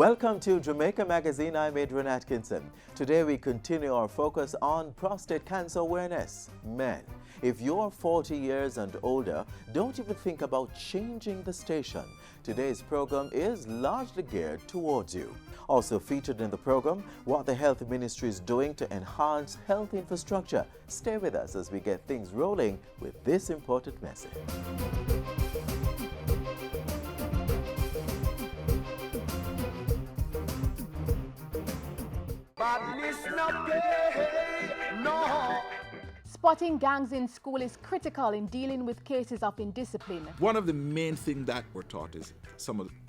Welcome to Jamaica Magazine. I'm Adrian Atkinson. Today we continue our focus on prostate cancer awareness. Men, if you're 40 years and older, don't even think about changing the station. Today's program is largely geared towards you. Also featured in the program, what the Health Ministry is doing to enhance health infrastructure. Stay with us as we get things rolling with this important message. Spotting gangs in school is critical in dealing with cases of indiscipline. One of the main things that we're taught is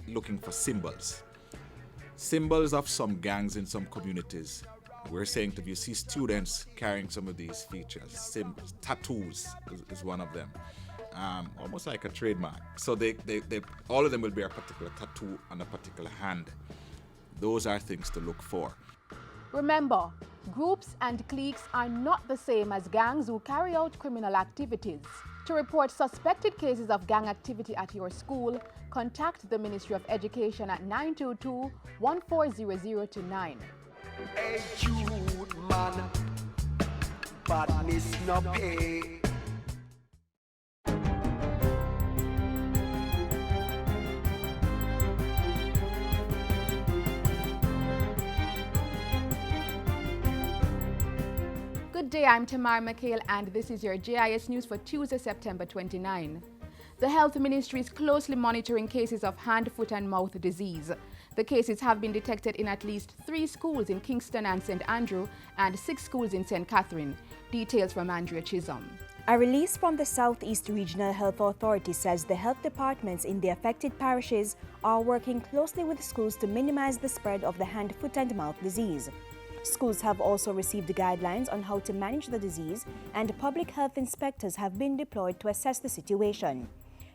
looking for symbols. Symbols of some gangs in some communities. We're saying if you see students carrying some of these features, symbols, tattoos is one of them. Almost like a trademark. So they all of them will be a particular tattoo on a particular hand. Those are things to look for. Remember, groups and cliques are not the same as gangs who carry out criminal activities. To report suspected cases of gang activity at your school, contact the Ministry of Education at 922-140029. Hey, Jude, man, badness no pay. Good day, I'm Tamara McHale and this is your JIS News for Tuesday, September 29. The Health Ministry is closely monitoring cases of hand, foot and mouth disease. The cases have been detected in at least 3 schools in Kingston and St. Andrew and 6 schools in St. Catherine. Details from Andrea Chisholm. A release from the Southeast Regional Health Authority says the health departments in the affected parishes are working closely with schools to minimize the spread of the hand, foot and mouth disease. Schools have also received guidelines on how to manage the disease, and public health inspectors have been deployed to assess the situation.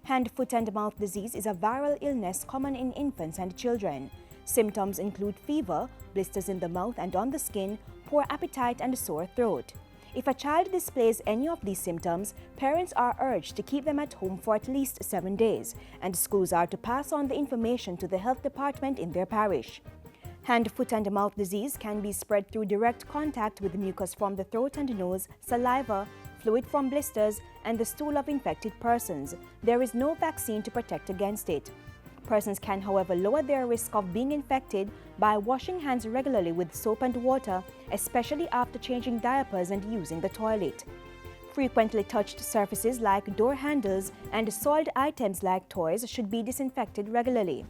Hand, foot and mouth disease is a viral illness common in infants and children. Symptoms include fever, blisters in the mouth and on the skin, poor appetite and sore throat. If a child displays any of these symptoms, parents are urged to keep them at home for at least 7 days, and schools are to pass on the information to the health department in their parish. Hand, foot and mouth disease can be spread through direct contact with mucus from the throat and nose, saliva, fluid from blisters, and the stool of infected persons. There is no vaccine to protect against it. Persons can, however, lower their risk of being infected by washing hands regularly with soap and water, especially after changing diapers and using the toilet. Frequently touched surfaces like door handles and soiled items like toys should be disinfected regularly.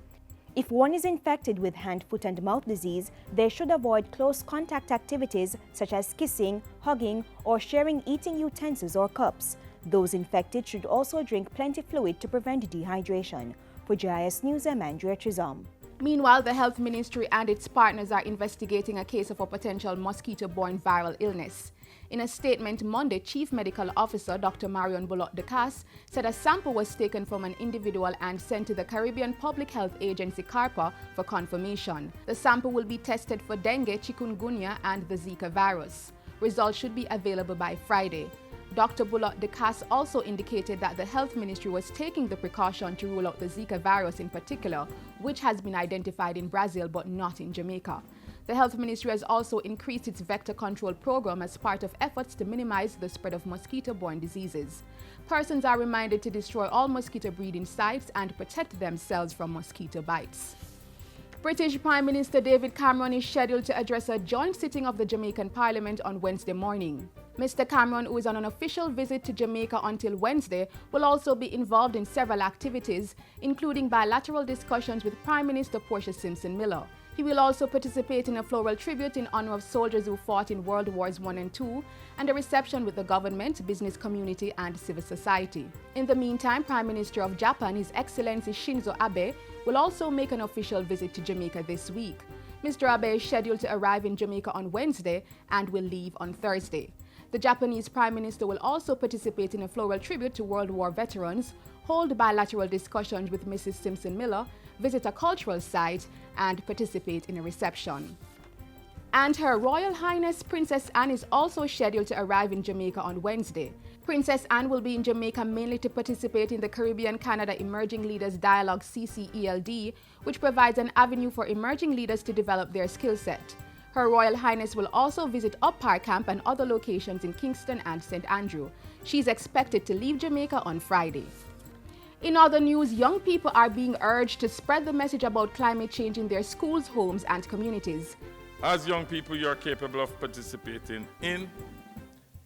If one is infected with hand, foot and mouth disease, they should avoid close contact activities such as kissing, hugging, or sharing eating utensils or cups. Those infected should also drink plenty fluid to prevent dehydration. For JIS News, I'm Andrea Chisholm. Meanwhile, the Health Ministry and its partners are investigating a case of a potential mosquito-borne viral illness. In a statement Monday, Chief Medical Officer Dr. Marion Bullock-DeCass said a sample was taken from an individual and sent to the Caribbean Public Health Agency CARPA for confirmation. The sample will be tested for dengue, chikungunya and the Zika virus. Results should be available by Friday. Dr. Bullock-DeCass also indicated that the Health Ministry was taking the precaution to rule out the Zika virus in particular, which has been identified in Brazil but not in Jamaica. The Health Ministry has also increased its vector control program as part of efforts to minimize the spread of mosquito-borne diseases. Persons are reminded to destroy all mosquito breeding sites and protect themselves from mosquito bites. British Prime Minister David Cameron is scheduled to address a joint sitting of the Jamaican Parliament on Wednesday morning. Mr. Cameron, who is on an official visit to Jamaica until Wednesday, will also be involved in several activities, including bilateral discussions with Prime Minister Portia Simpson-Miller. He will also participate in a floral tribute in honor of soldiers who fought in World Wars I and II, and a reception with the government, business community, and civil society. In the meantime, Prime Minister of Japan, His Excellency Shinzo Abe, will also make an official visit to Jamaica this week. Mr. Abe is scheduled to arrive in Jamaica on Wednesday and will leave on Thursday. The Japanese Prime Minister will also participate in a floral tribute to World War veterans, hold bilateral discussions with Mrs. Simpson-Miller, visit a cultural site, and participate in a reception. And Her Royal Highness Princess Anne is also scheduled to arrive in Jamaica on Wednesday. Princess Anne will be in Jamaica mainly to participate in the Caribbean-Canada Emerging Leaders Dialogue CCELD, which provides an avenue for emerging leaders to develop their skill set. Her Royal Highness will also visit Up Park Camp and other locations in Kingston and St. Andrew. She's expected to leave Jamaica on Friday. In other news, young people are being urged to spread the message about climate change in their schools, homes, and communities. As young people, you are capable of participating in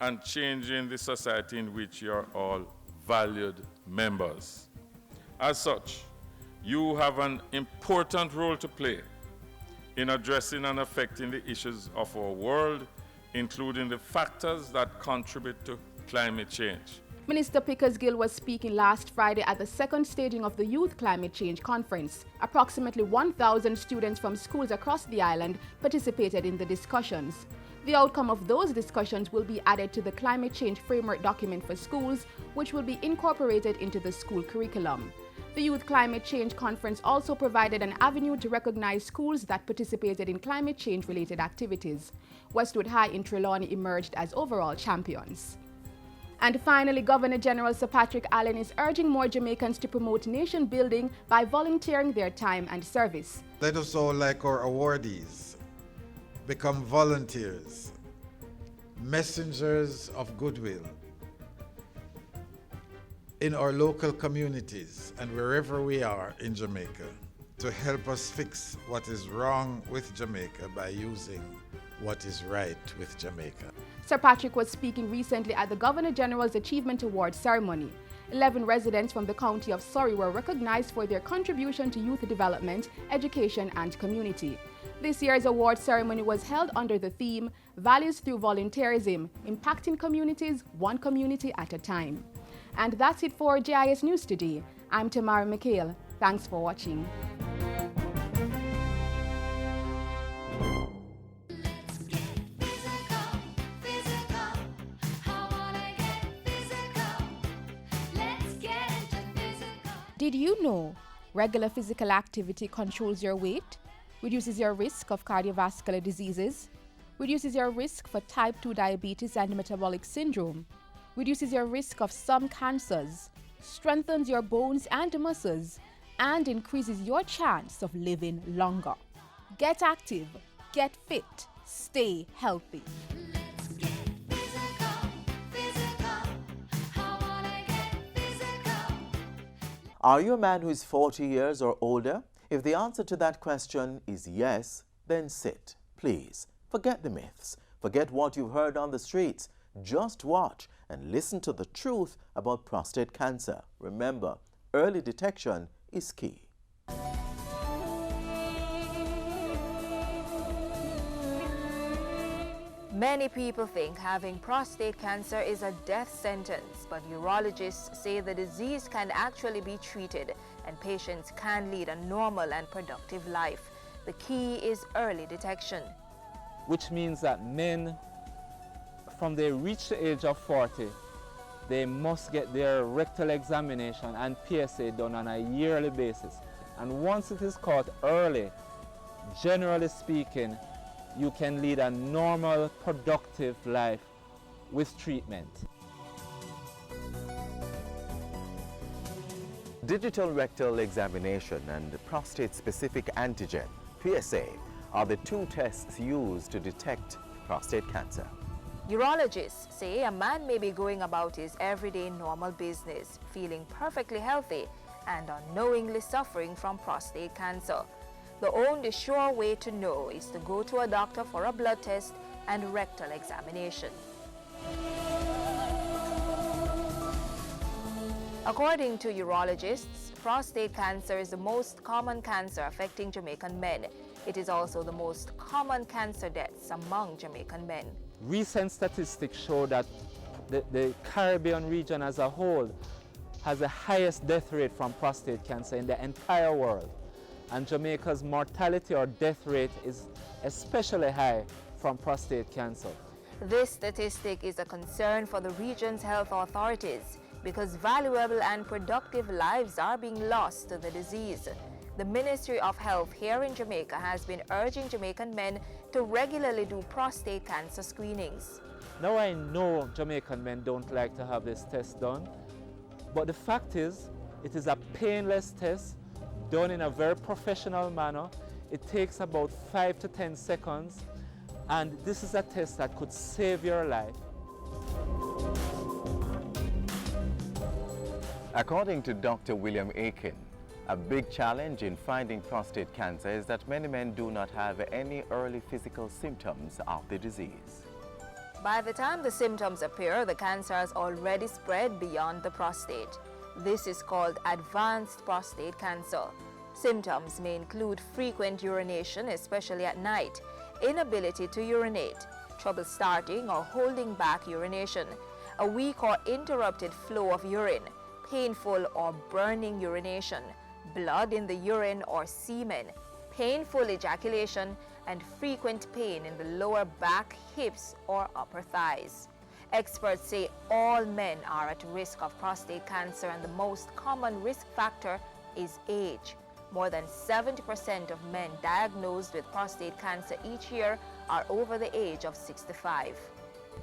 and changing the society in which you are all valued members. As such, you have an important role to play in addressing and affecting the issues of our world, including the factors that contribute to climate change. Minister Pickersgill was speaking last Friday at the second staging of the Youth Climate Change Conference. Approximately 1,000 students from schools across the island participated in the discussions. The outcome of those discussions will be added to the Climate Change Framework document for schools, which will be incorporated into the school curriculum. The Youth Climate Change Conference also provided an avenue to recognize schools that participated in climate change-related activities. Westwood High in Trelawney emerged as overall champions. And finally, Governor General Sir Patrick Allen is urging more Jamaicans to promote nation building by volunteering their time and service. Let us all, like our awardees, become volunteers, messengers of goodwill in our local communities and wherever we are in Jamaica to help us fix what is wrong with Jamaica by using what is right with Jamaica. Sir Patrick was speaking recently at the Governor General's Achievement Award ceremony. 11 residents from the county of Surrey were recognized for their contribution to youth development, education, and community. This year's award ceremony was held under the theme, Values Through Volunteerism, Impacting Communities, One Community at a Time. And that's it for JIS News Today. I'm Tamara McHale. Thanks for watching. Did you know regular physical activity controls your weight, reduces your risk of cardiovascular diseases, reduces your risk for type 2 diabetes and metabolic syndrome, reduces your risk of some cancers, strengthens your bones and muscles, and increases your chance of living longer? Get active, get fit, stay healthy. Are you a man who is 40 years or older? If the answer to that question is yes, then sit, please. Forget the myths. Forget what you've heard on the streets. Just watch and listen to the truth about prostate cancer. Remember, early detection is key. Many people think having prostate cancer is a death sentence, but urologists say the disease can actually be treated and patients can lead a normal and productive life. The key is early detection. Which means that men, from they reach the age of 40, they must get their rectal examination and PSA done on a yearly basis. And once it is caught early, generally speaking, you can lead a normal, productive life with treatment. Digital rectal examination and prostate-specific antigen, PSA, are the two tests used to detect prostate cancer. Urologists say a man may be going about his everyday normal business, feeling perfectly healthy and unknowingly suffering from prostate cancer. The only sure way to know is to go to a doctor for a blood test and rectal examination. According to urologists, prostate cancer is the most common cancer affecting Jamaican men. It is also the most common cancer deaths among Jamaican men. Recent statistics show that the Caribbean region as a whole has the highest death rate from prostate cancer in the entire world. And Jamaica's mortality or death rate is especially high from prostate cancer. This statistic is a concern for the region's health authorities because valuable and productive lives are being lost to the disease. The Ministry of Health here in Jamaica has been urging Jamaican men to regularly do prostate cancer screenings. Now I know Jamaican men don't like to have this test done, but the fact is, it is a painless test done in a very professional manner. It takes about 5 to 10 seconds, and this is a test that could save your life. According to Dr. William Aiken, a big challenge in finding prostate cancer is that many men do not have any early physical symptoms of the disease. By the time the symptoms appear, the cancer has already spread beyond the prostate. This is called advanced prostate cancer. Symptoms may include frequent urination, especially at night, inability to urinate, trouble starting or holding back urination, a weak or interrupted flow of urine, painful or burning urination, blood in the urine or semen, painful ejaculation, and frequent pain in the lower back, hips, or upper thighs. Experts say all men are at risk of prostate cancer, and the most common risk factor is age. More than 70% of men diagnosed with prostate cancer each year are over the age of 65.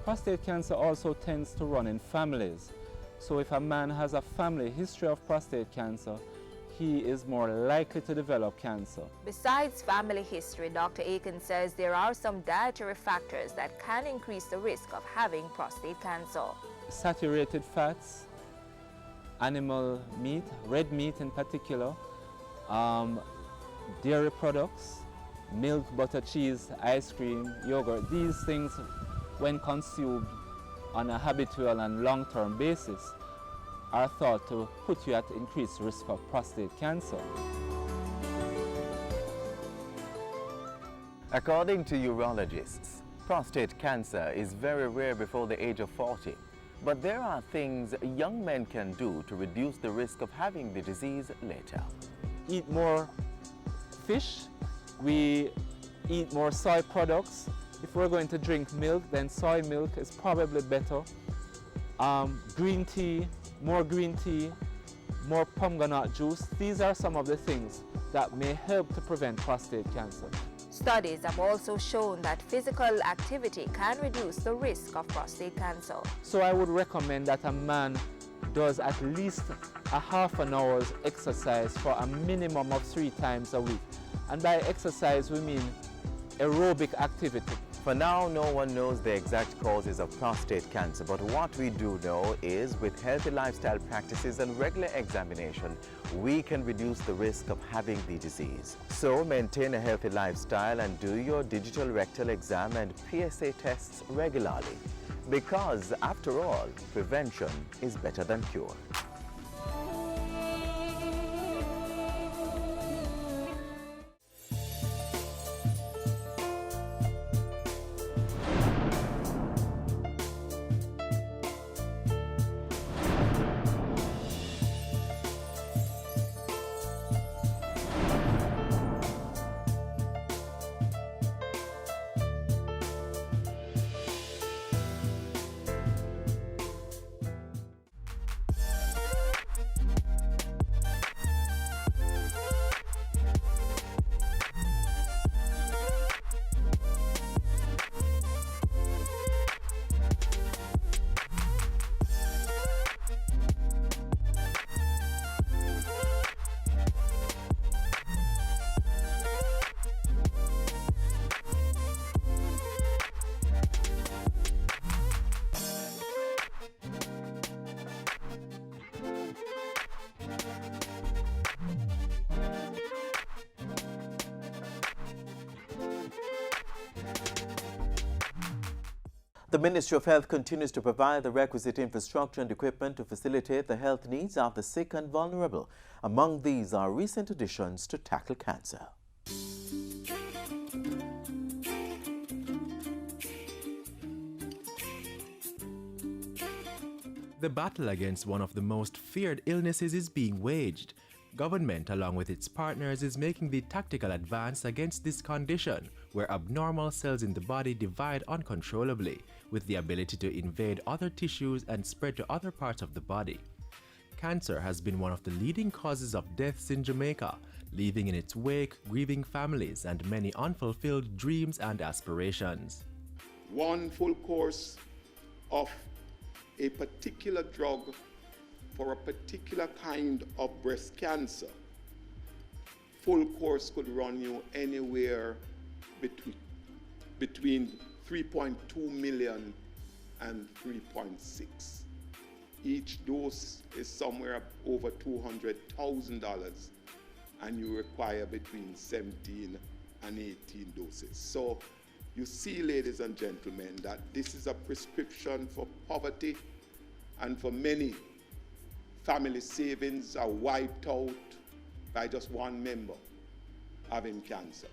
Prostate cancer also tends to run in families. So if a man has a family history of prostate cancer, he is more likely to develop cancer. Besides family history, Dr. Aiken says there are some dietary factors that can increase the risk of having prostate cancer. Saturated fats, animal meat, red meat in particular, dairy products, milk, butter, cheese, ice cream, yogurt, these things, when consumed on a habitual and long-term basis, are thought to put you at increased risk of prostate cancer. According to urologists, prostate cancer is very rare before the age of 40. But there are things young men can do to reduce the risk of having the disease later. Eat more fish, we eat more soy products. If we're going to drink milk, then soy milk is probably better. Green tea, more pomegranate juice. These are some of the things that may help to prevent prostate cancer. Studies have also shown that physical activity can reduce the risk of prostate cancer. So I would recommend that a man does at least a half an hour's exercise for a minimum of 3 times a week. And by exercise, we mean aerobic activity. For now, no one knows the exact causes of prostate cancer, but what we do know is with healthy lifestyle practices and regular examination, we can reduce the risk of having the disease. So maintain a healthy lifestyle and do your digital rectal exam and PSA tests regularly. Because after all, prevention is better than cure. The Ministry of Health continues to provide the requisite infrastructure and equipment to facilitate the health needs of the sick and vulnerable. Among these are recent additions to tackle cancer. The battle against one of the most feared illnesses is being waged. Government, along with its partners, is making the tactical advance against this condition, where abnormal cells in the body divide uncontrollably, with the ability to invade other tissues and spread to other parts of the body. Cancer has been one of the leading causes of deaths in Jamaica, leaving in its wake grieving families and many unfulfilled dreams and aspirations. One full course of a particular drug for a particular kind of breast cancer, full course could run you anywhere between 3.2 million and 3.6. Each dose is somewhere over $200,000, and you require between 17 and 18 doses. So you see, ladies and gentlemen, that this is a prescription for poverty, and for many, family savings are wiped out by just one member having cancer.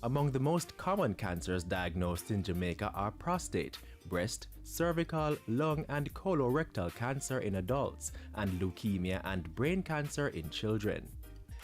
Among the most common cancers diagnosed in Jamaica are prostate, breast, cervical, lung and colorectal cancer in adults, and leukemia and brain cancer in children.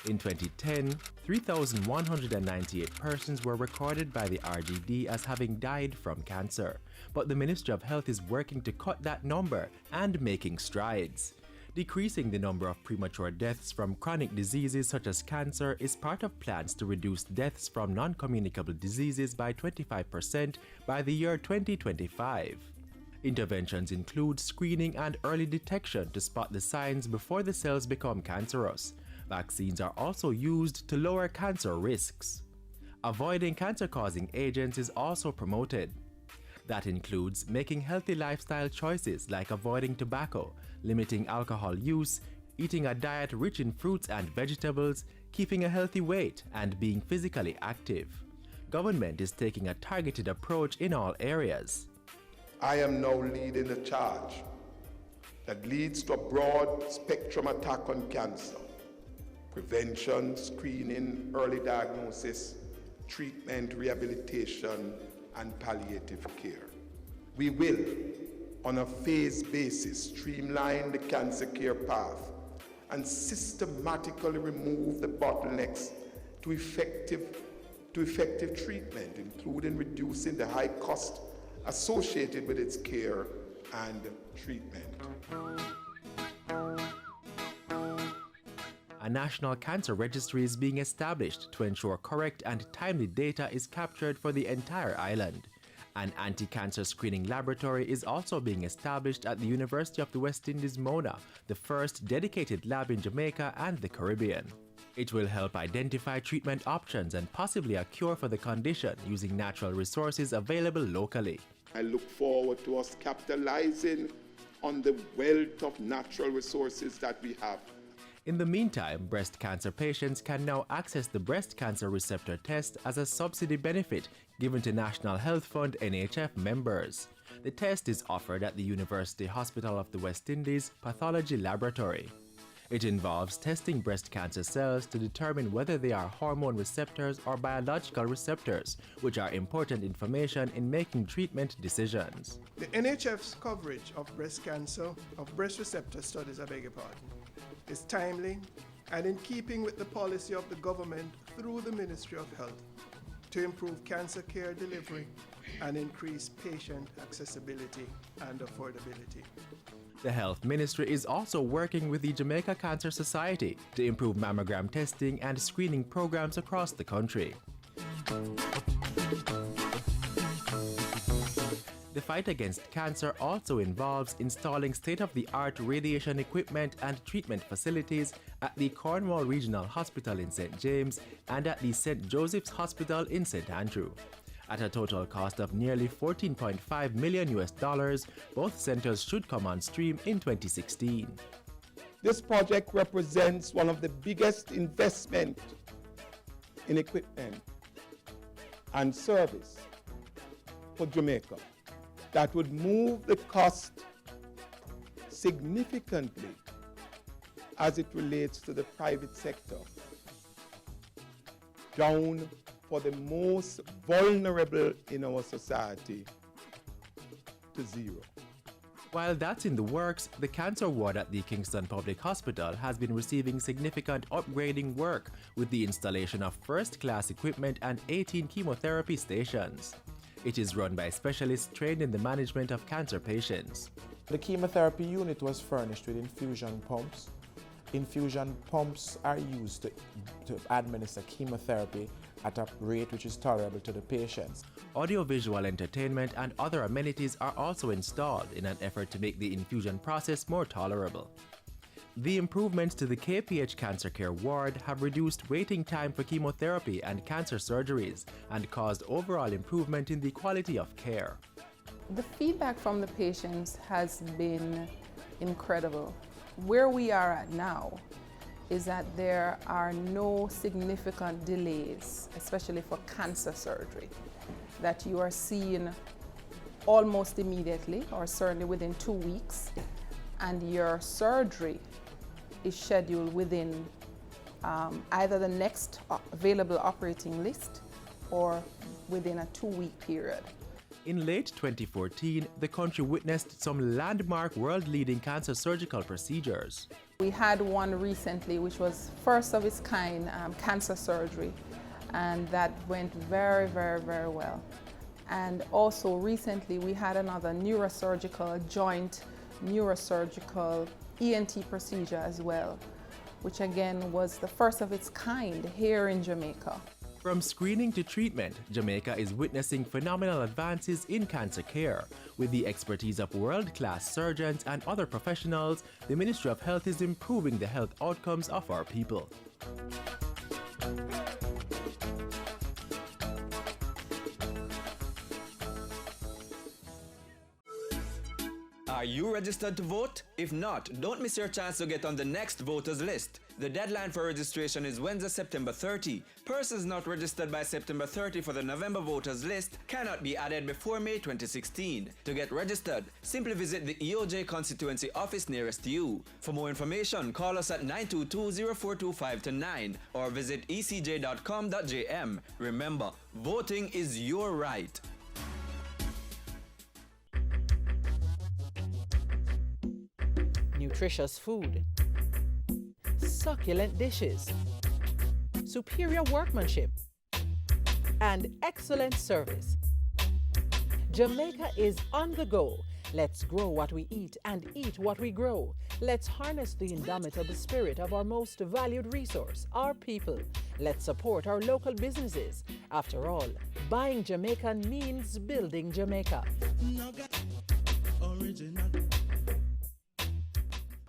In 2010, 3,198 persons were recorded by the RGD as having died from cancer, but the Ministry of Health is working to cut that number and making strides. Decreasing the number of premature deaths from chronic diseases such as cancer is part of plans to reduce deaths from non-communicable diseases by 25% by the year 2025. Interventions include screening and early detection to spot the signs before the cells become cancerous. Vaccines are also used to lower cancer risks. Avoiding cancer-causing agents is also promoted. That includes making healthy lifestyle choices like avoiding tobacco, limiting alcohol use, eating a diet rich in fruits and vegetables, keeping a healthy weight, and being physically active. Government is taking a targeted approach in all areas. I am now leading a charge that leads to a broad spectrum attack on cancer: prevention, screening, early diagnosis, treatment, rehabilitation, and palliative care. We will, on a phased basis, streamline the cancer care path and systematically remove the bottlenecks to effective treatment, including reducing the high cost associated with its care and treatment. A national cancer registry is being established to ensure correct and timely data is captured for the entire island. An anti-cancer screening laboratory is also being established at the University of the West Indies, Mona, the first dedicated lab in Jamaica and the Caribbean. It will help identify treatment options and possibly a cure for the condition using natural resources available locally. I look forward to us capitalizing on the wealth of natural resources that we have. In the meantime, breast cancer patients can now access the breast cancer receptor test as a subsidy benefit given to National Health Fund NHF members. The test is offered at the University Hospital of the West Indies Pathology Laboratory. It involves testing breast cancer cells to determine whether they are hormone receptors or biological receptors, which are important information in making treatment decisions. The NHF's coverage of breast cancer, of breast receptor studies, is timely and in keeping with the policy of the government through the Ministry of Health to improve cancer care delivery and increase patient accessibility and affordability. The Health Ministry is also working with the Jamaica Cancer Society to improve mammogram testing and screening programs across the country. The fight against cancer also involves installing state-of-the-art radiation equipment and treatment facilities at the Cornwall Regional Hospital in St. James and at the St. Joseph's Hospital in St. Andrew. At a total cost of nearly $14.5 million, both centers should come on stream in 2016. This project represents one of the biggest investments in equipment and service for Jamaica that would move the cost significantly as it relates to the private sector down for the most vulnerable in our society to zero. While that's in the works, the cancer ward at the Kingston Public Hospital has been receiving significant upgrading work with the installation of first-class equipment and 18 chemotherapy stations. It is run by specialists trained in the management of cancer patients. The chemotherapy unit was furnished with infusion pumps. Infusion pumps are used to administer chemotherapy at a rate which is tolerable to the patients. Audiovisual entertainment and other amenities are also installed in an effort to make the infusion process more tolerable. The improvements to the KPH Cancer Care Ward have reduced waiting time for chemotherapy and cancer surgeries and caused overall improvement in the quality of care. The feedback from the patients has been incredible. Where we are at now is that there are no significant delays, especially for cancer surgery, that you are seeing almost immediately or certainly within 2 weeks, and your surgery is scheduled within either the next available operating list or within a 2-week period. In late 2014, the country witnessed some landmark world-leading cancer surgical procedures. We had one recently which was first of its kind cancer surgery, and that went very, very, very well. And also recently we had another joint neurosurgical ENT procedure as well, which again was the first of its kind here in Jamaica. From screening to treatment, Jamaica is witnessing phenomenal advances in cancer care. With the expertise of world-class surgeons and other professionals, the Ministry of Health is improving the health outcomes of our people. Are you registered to vote? If not, don't miss your chance to get on the next voters list. The deadline for registration is Wednesday, September 30. Persons not registered by September 30 for the November voters list cannot be added before May 2016. To get registered, simply visit the EOJ constituency office nearest you. For more information, call us at 922-0425-9 or visit ecj.com.jm. Remember, voting is your right. Nutritious food, succulent dishes, superior workmanship, and excellent service. Jamaica is on the go. Let's grow what we eat and eat what we grow. Let's harness the indomitable spirit of our most valued resource, our people. Let's support our local businesses. After all, buying Jamaican means building Jamaica.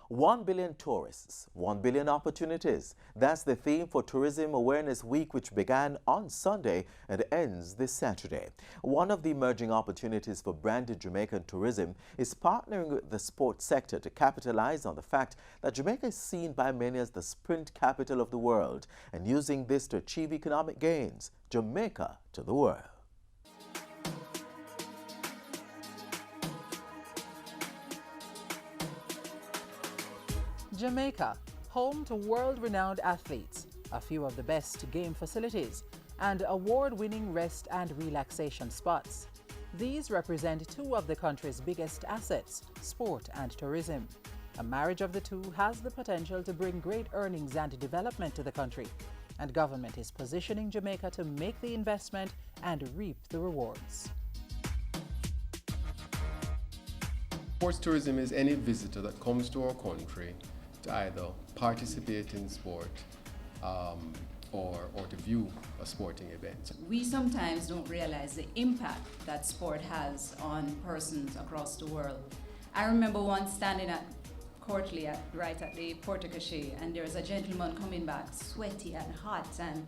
1 billion tourists, 1 billion opportunities. That's the theme for Tourism Awareness Week, which began on Sunday and ends this Saturday. One of the emerging opportunities for branded Jamaican tourism is partnering with the sports sector to capitalize on the fact that Jamaica is seen by many as the sprint capital of the world and using this to achieve economic gains. Jamaica to the world. Jamaica, home to world-renowned athletes, a few of the best game facilities, and award-winning rest and relaxation spots. These represent two of the country's biggest assets, sport and tourism. A marriage of the two has the potential to bring great earnings and development to the country, and government is positioning Jamaica to make the investment and reap the rewards. Sports tourism is any visitor that comes to our country to either participate in sport or to view a sporting event. We sometimes don't realize the impact that sport has on persons across the world. I remember once standing at Courtly right at the Porte-Cochet, and there was a gentleman coming back sweaty and hot, and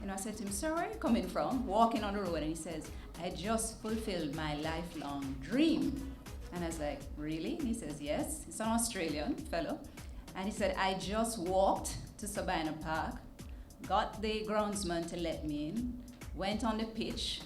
I said to him, "Sir, where are you coming from?" Walking on the road, and he says, "I just fulfilled my lifelong dream." And I was like, "Really?" And he says, "Yes." He's an Australian fellow. And he said, "I just walked to Sabina Park, got the groundsman to let me in, went on the pitch,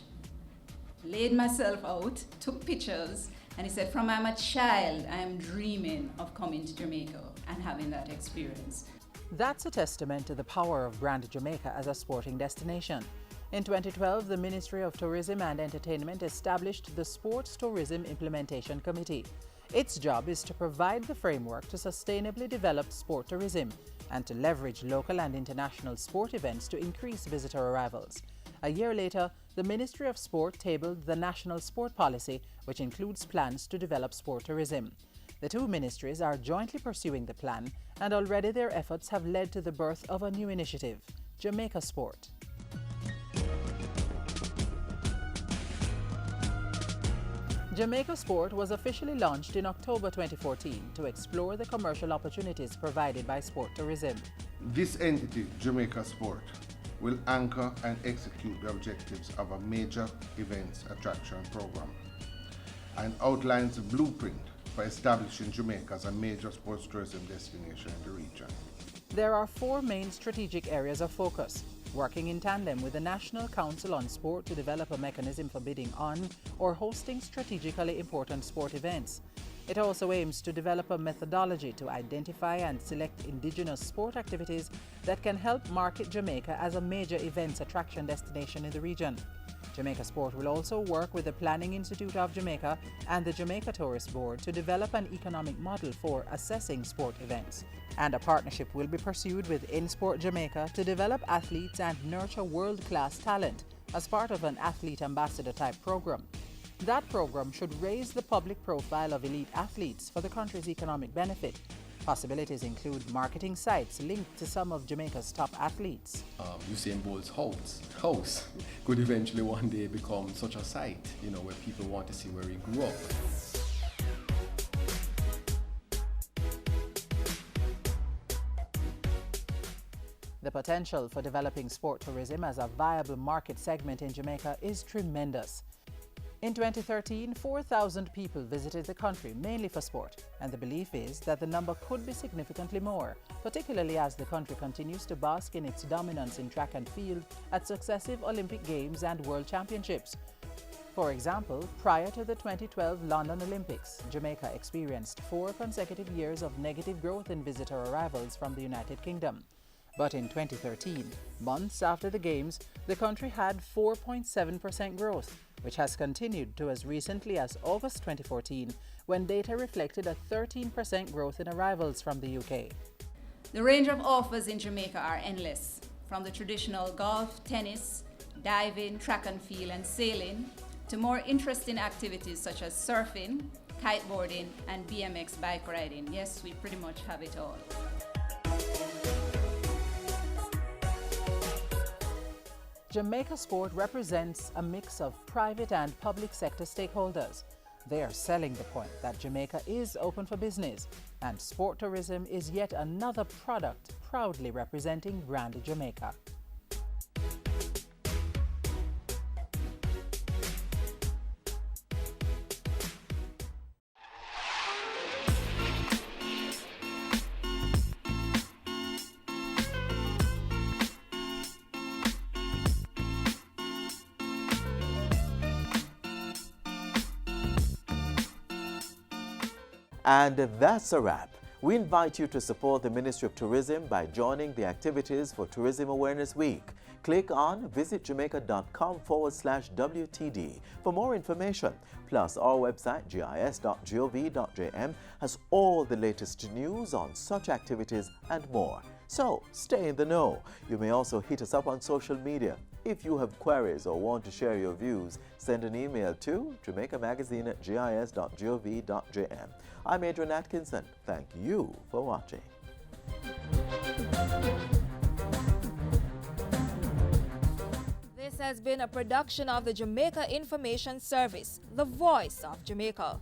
laid myself out, took pictures, and he said, from I'm a child, I am dreaming of coming to Jamaica and having that experience." That's a testament to the power of brand Jamaica as a sporting destination. In 2012, the Ministry of Tourism and Entertainment established the Sports Tourism Implementation Committee. Its job is to provide the framework to sustainably develop sport tourism and to leverage local and international sport events to increase visitor arrivals. A year later, the Ministry of Sport tabled the National Sport Policy, which includes plans to develop sport tourism. The two ministries are jointly pursuing the plan, and already their efforts have led to the birth of a new initiative, Jamaica Sport. Jamaica Sport was officially launched in October 2014 to explore the commercial opportunities provided by sport tourism. This entity, Jamaica Sport, will anchor and execute the objectives of a major events attraction program and outlines a blueprint for establishing Jamaica as a major sports tourism destination in the region. There are 4 main strategic areas of focus: working in tandem with the National Council on Sport to develop a mechanism for bidding on or hosting strategically important sport events. It also aims to develop a methodology to identify and select indigenous sport activities that can help market Jamaica as a major events attraction destination in the region. Jamaica Sport will also work with the Planning Institute of Jamaica and the Jamaica Tourist Board to develop an economic model for assessing sport events. And a partnership will be pursued with InSport Jamaica to develop athletes and nurture world-class talent as part of an athlete ambassador type program. That program should raise the public profile of elite athletes for the country's economic benefit. Possibilities include marketing sites linked to some of Jamaica's top athletes. Usain Bolt's house could eventually one day become such a site, where people want to see where he grew up. The potential for developing sport tourism as a viable market segment in Jamaica is tremendous. In 2013, 4,000 people visited the country, mainly for sport, and the belief is that the number could be significantly more, particularly as the country continues to bask in its dominance in track and field at successive Olympic Games and World Championships. For example, prior to the 2012 London Olympics, Jamaica experienced 4 consecutive years of negative growth in visitor arrivals from the United Kingdom. But in 2013, months after the Games, the country had 4.7% growth, which has continued to as recently as August 2014, when data reflected a 13% growth in arrivals from the UK. The range of offers in Jamaica are endless, from the traditional golf, tennis, diving, track and field, and sailing, to more interesting activities such as surfing, kiteboarding, and BMX bike riding. Yes, we pretty much have it all. Jamaica Sport represents a mix of private and public sector stakeholders. They are selling the point that Jamaica is open for business, and sport tourism is yet another product proudly representing brand Jamaica. And that's a wrap. We invite you to support the Ministry of Tourism by joining the activities for Tourism Awareness Week. Click on visitjamaica.com/WTD for more information. Plus, our website, gis.gov.jm, has all the latest news on such activities and more. So, stay in the know. You may also hit us up on social media. If you have queries or want to share your views, send an email to jamaicamagazine@gis.gov.jm. I'm Adrian Atkinson. Thank you for watching. This has been a production of the Jamaica Information Service, the voice of Jamaica.